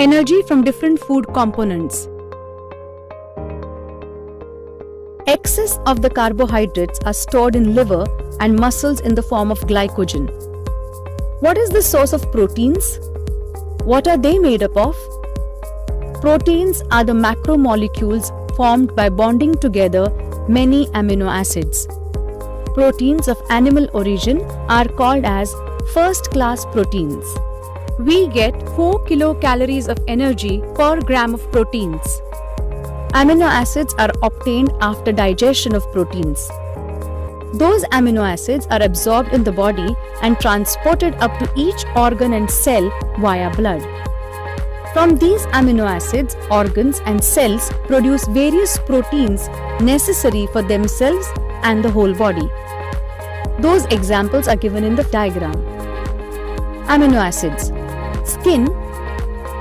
Energy from different food components. Excess of the carbohydrates are stored in liver and muscles in the form of glycogen. What is the source of proteins? What are they made up of? Proteins are the macromolecules formed by bonding together many amino acids. Proteins of animal origin are called as first-class proteins. We get 4 kilocalories of energy per gram of proteins. Amino acids are obtained after digestion of proteins. Those amino acids are absorbed in the body and transported up to each organ and cell via blood. From these amino acids, organs and cells produce various proteins necessary for themselves and the whole body. Those examples are given in the diagram. Amino acids: skin,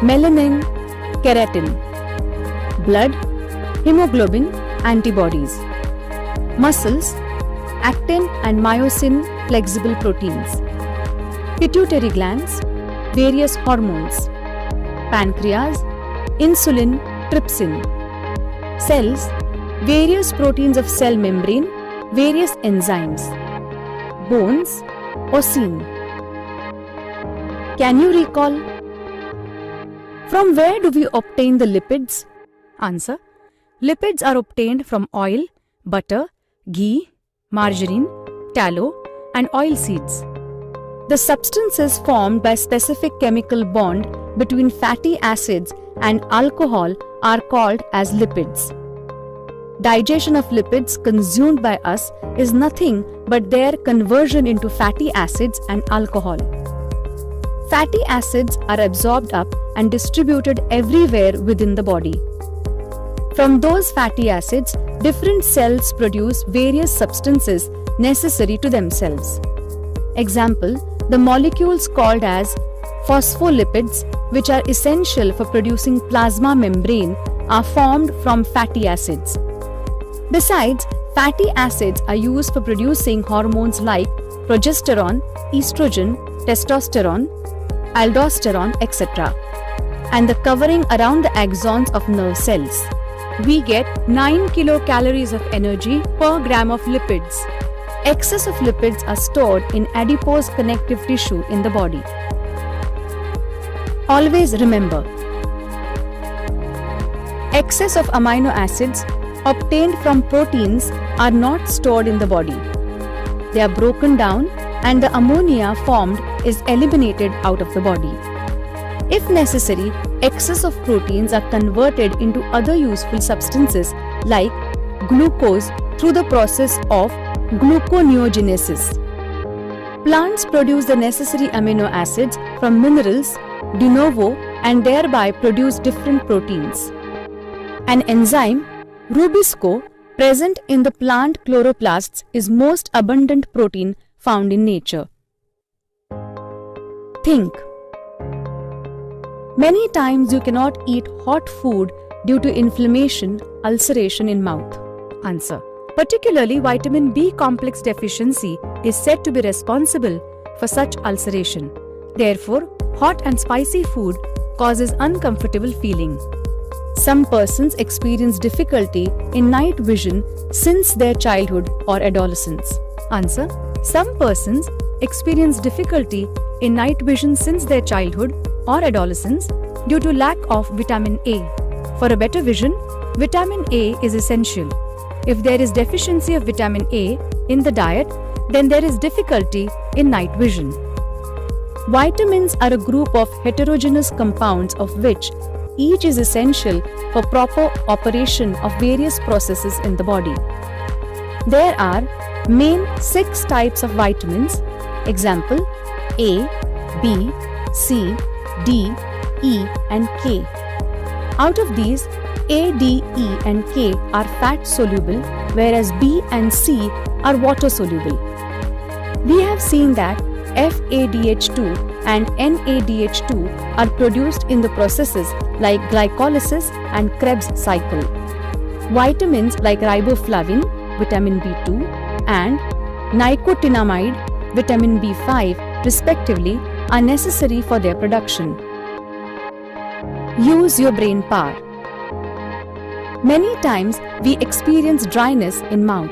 melanin, keratin; blood, hemoglobin, antibodies; muscles, actin and myosin flexible proteins; pituitary glands, various hormones; pancreas, insulin, trypsin; cells, various proteins of cell membrane, various enzymes; bones, osine. Can you recall? From where do we obtain the lipids? Answer: lipids are obtained from oil, butter, ghee, margarine, tallow, and oil seeds. The substances formed by specific chemical bond between fatty acids and alcohol are called as lipids. Digestion of lipids consumed by us is nothing but their conversion into fatty acids and alcohol. Fatty acids are absorbed up and distributed everywhere within the body. From those fatty acids, different cells produce various substances necessary to themselves. Example: the molecules called as phospholipids, which are essential for producing plasma membrane, are formed from fatty acids. Besides, fatty acids are used for producing hormones like progesterone, estrogen, testosterone, aldosterone, etc., and the covering around the axons of nerve cells. We get 9 kilocalories of energy per gram of lipids. Excess of lipids are stored in adipose connective tissue in the body. Always remember, excess of amino acids obtained from proteins are not stored in the body. They are broken down and the ammonia formed is eliminated out of the body. If necessary, excess of proteins are converted into other useful substances like glucose through the process of gluconeogenesis. Plants produce the necessary amino acids from minerals de novo and thereby produce different proteins. An enzyme, rubisco, present in the plant chloroplasts is most abundant protein found in nature. Think. Many times you cannot eat hot food due to inflammation, ulceration in mouth. Answer: particularly vitamin B complex deficiency is said to be responsible for such ulceration. Therefore, hot and spicy food causes uncomfortable feeling. Some persons experience difficulty in night vision since their childhood or adolescence. Answer: some persons experience difficulty in night vision since their childhood or adolescence due to lack of vitamin A. For a better vision, vitamin A is essential. If there is deficiency of vitamin A in the diet, then there is difficulty in night vision. Vitamins are a group of heterogeneous compounds of which each is essential for proper operation of various processes in the body. There are main 6 types of vitamins. Example: A, B, C, D, E and K. Out of these, A, D, E and K are fat soluble, whereas B and C are water soluble. We have seen that FADH2 and NADH2 are produced in the processes like glycolysis and Krebs cycle. Vitamins like riboflavin, vitamin B2, and nicotinamide, vitamin B5, respectively, are necessary for their production. Use your brain power. Many times we experience dryness in mouth.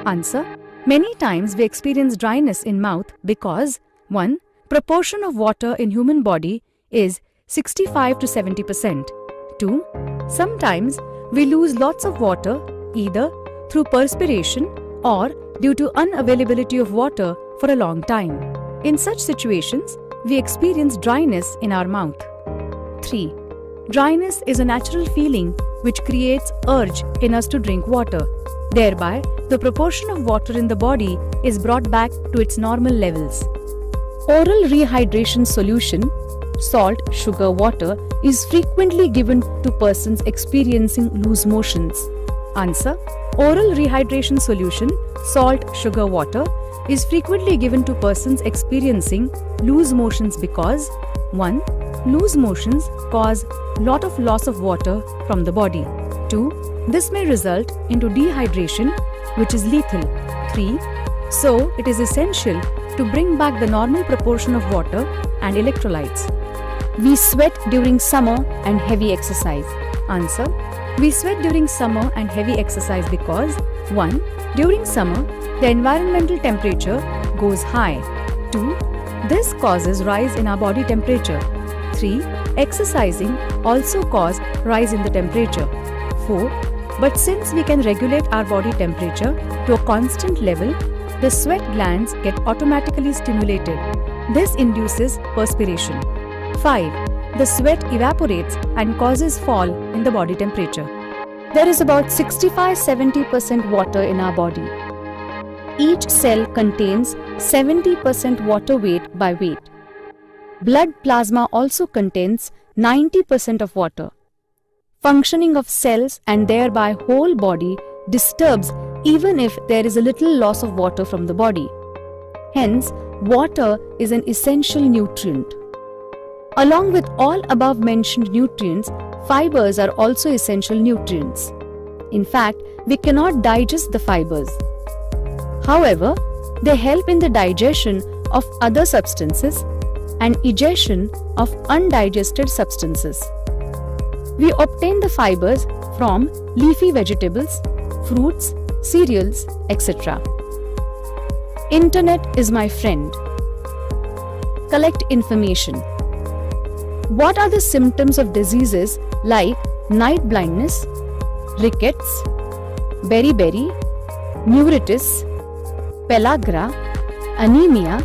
Answer. Many times we experience dryness in mouth because 1. Proportion of water in human body is 65 to 70%. 2. Sometimes we lose lots of water either through perspiration or due to unavailability of water for a long time. In such situations, we experience dryness in our mouth. 3. Dryness is a natural feeling which creates urge in us to drink water. Thereby, the proportion of water in the body is brought back to its normal levels. Oral rehydration solution, salt, sugar, water, is frequently given to persons experiencing loose motions. Answer. Oral rehydration solution, salt, sugar, water, is frequently given to persons experiencing loose motions because 1. Loose motions cause lot of loss of water from the body. 2. This may result into dehydration, which is lethal. 3. So, it is essential to bring back the normal proportion of water and electrolytes. We sweat during summer and heavy exercise. Answer. We sweat during summer and heavy exercise because 1. During summer, the environmental temperature goes high. 2. This causes rise in our body temperature. 3. Exercising also causes rise in the temperature. 4. But since we can regulate our body temperature to a constant level, the sweat glands get automatically stimulated. This induces perspiration. 5. The sweat evaporates and causes fall in the body temperature. There is about 65-70% water in our body. Each cell contains 70% water weight by weight. Blood plasma also contains 90% of water. Functioning of cells and thereby whole body disturbs even if there is a little loss of water from the body. Hence, water is an essential nutrient. Along with all above mentioned nutrients, fibers are also essential nutrients. In fact, we cannot digest the fibers. However, they help in the digestion of other substances and egestion of undigested substances. We obtain the fibers from leafy vegetables, fruits, cereals, etc. Internet is my friend. Collect information. What are the symptoms of diseases like night blindness, rickets, beriberi, neuritis, pellagra, anemia,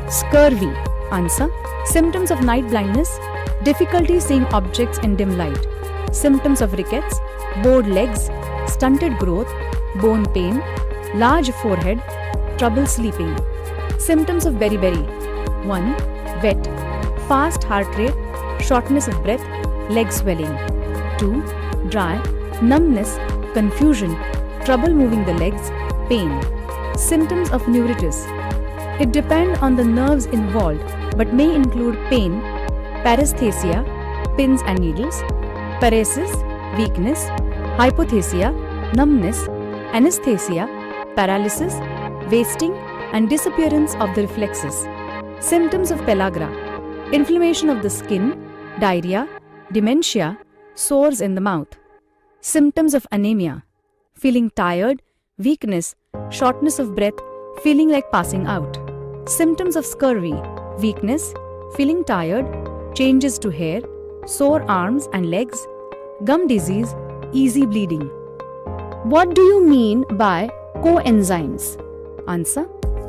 scurvy? Answer. Symptoms of night blindness, difficulty seeing objects in dim light. Symptoms of rickets, bowed legs, stunted growth, bone pain, large forehead, trouble sleeping. Symptoms of beriberi. 1. Wet, fast heart rate, shortness of breath, leg swelling. 2. Dry, numbness, confusion, trouble moving the legs, pain. Symptoms of neuritis. It depends on the nerves involved but may include pain, paresthesia, pins and needles, paresis, weakness, hypothesia, numbness, anesthesia, paralysis, wasting and disappearance of the reflexes. Symptoms of pellagra. Inflammation of the skin, diarrhea, dementia, sores in the mouth. Symptoms of anemia. Feeling tired, weakness, shortness of breath, feeling like passing out. Symptoms of scurvy. Weakness, feeling tired, changes to hair, sore arms and legs, gum disease, easy bleeding. What do you mean by coenzymes? Answer.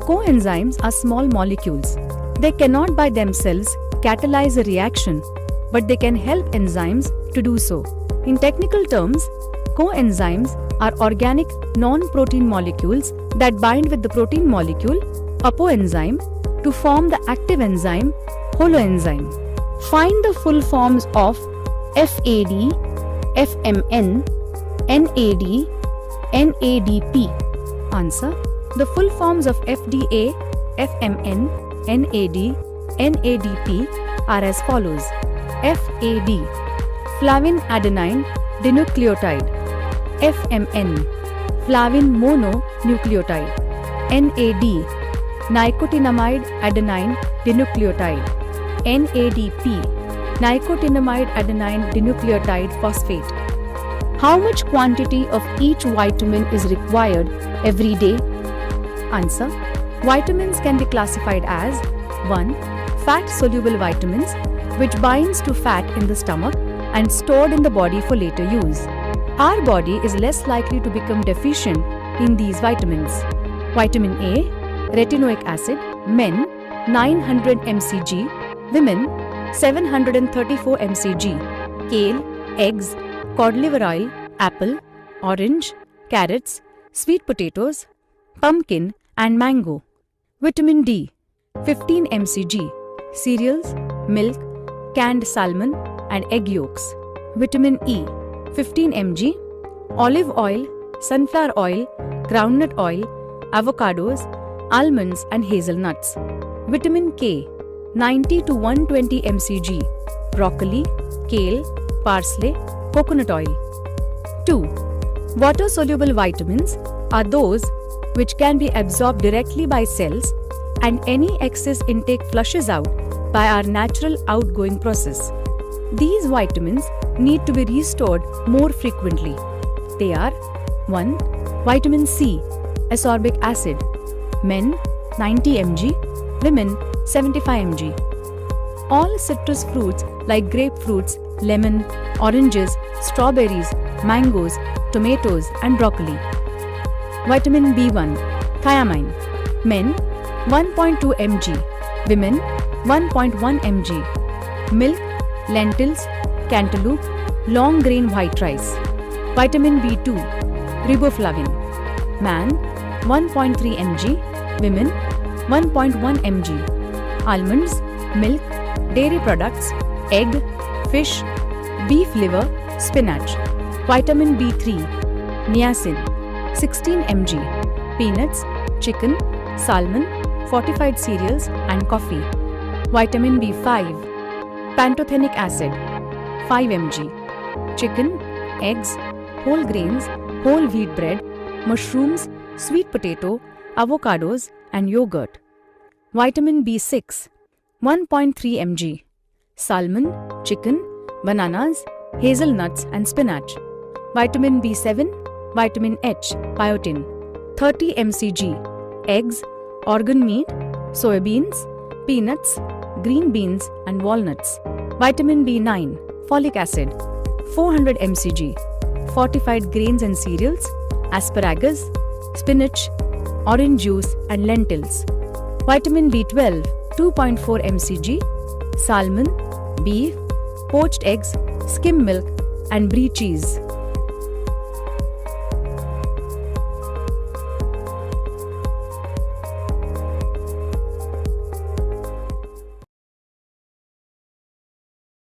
Coenzymes are small molecules. They cannot by themselves catalyze a reaction, but they can help enzymes to do so. In technical terms, coenzymes are organic non-protein molecules that bind with the protein molecule, apoenzyme, to form the active enzyme, holoenzyme. Find the full forms of FAD, FMN, NAD, NADP. Answer. The full forms of FDA, FMN, NAD, NADP are as follows. FAD, flavin adenine dinucleotide. FMN, flavin mononucleotide. NAD, nicotinamide adenine dinucleotide. NADP, nicotinamide adenine dinucleotide phosphate. How much quantity of each vitamin is required every day? Answer. Vitamins can be classified as 1. Fat-soluble vitamins, which binds to fat in the stomach and stored in the body for later use. Our body is less likely to become deficient in these vitamins. Vitamin A, retinoic acid, men 900 mcg, women 734 mcg. Kale, eggs, cod liver oil, apple, orange, carrots, sweet potatoes, pumpkin and mango. Vitamin D, 15 mcg, cereals, milk, canned salmon and egg yolks. Vitamin E, 15 mg, olive oil, sunflower oil, groundnut oil, avocados, almonds and hazelnuts. Vitamin K, 90 to 120 mcg, broccoli, kale, parsley, coconut oil. 2. Water-soluble vitamins are those which can be absorbed directly by cells and any excess intake flushes out by our natural outgoing process. These vitamins need to be restored more frequently. They are 1. Vitamin C, ascorbic acid, men 90 mg, women 75 mg. All citrus fruits like grapefruits, lemon, oranges, strawberries, mangoes, tomatoes and broccoli. Vitamin B1, thiamine, men 1.2 mg, women 1.1 mg. Milk, lentils, cantaloupe, long grain white rice. Vitamin B2, riboflavin, man 1.3 mg, women 1.1 mg. Almonds, milk, dairy products, egg, fish, beef liver, spinach. Vitamin B3, niacin, 16 mg. Peanuts, chicken, salmon, fortified cereals and coffee. Vitamin B5, pantothenic acid, 5 mg. Chicken, eggs, whole grains, whole wheat bread, mushrooms, sweet potato, avocados and yogurt. Vitamin B6, 1.3 mg. Salmon, chicken, bananas, hazelnuts and spinach. Vitamin B7, vitamin H, biotin, 30 mcg. Eggs, organ meat, soybeans, peanuts, green beans and walnuts. Vitamin B9, folic acid, 400 mcg. Fortified grains and cereals, asparagus, spinach, orange juice and lentils. Vitamin B12, 2.4 mcg. Salmon, beef, poached eggs, skim milk and brie cheese.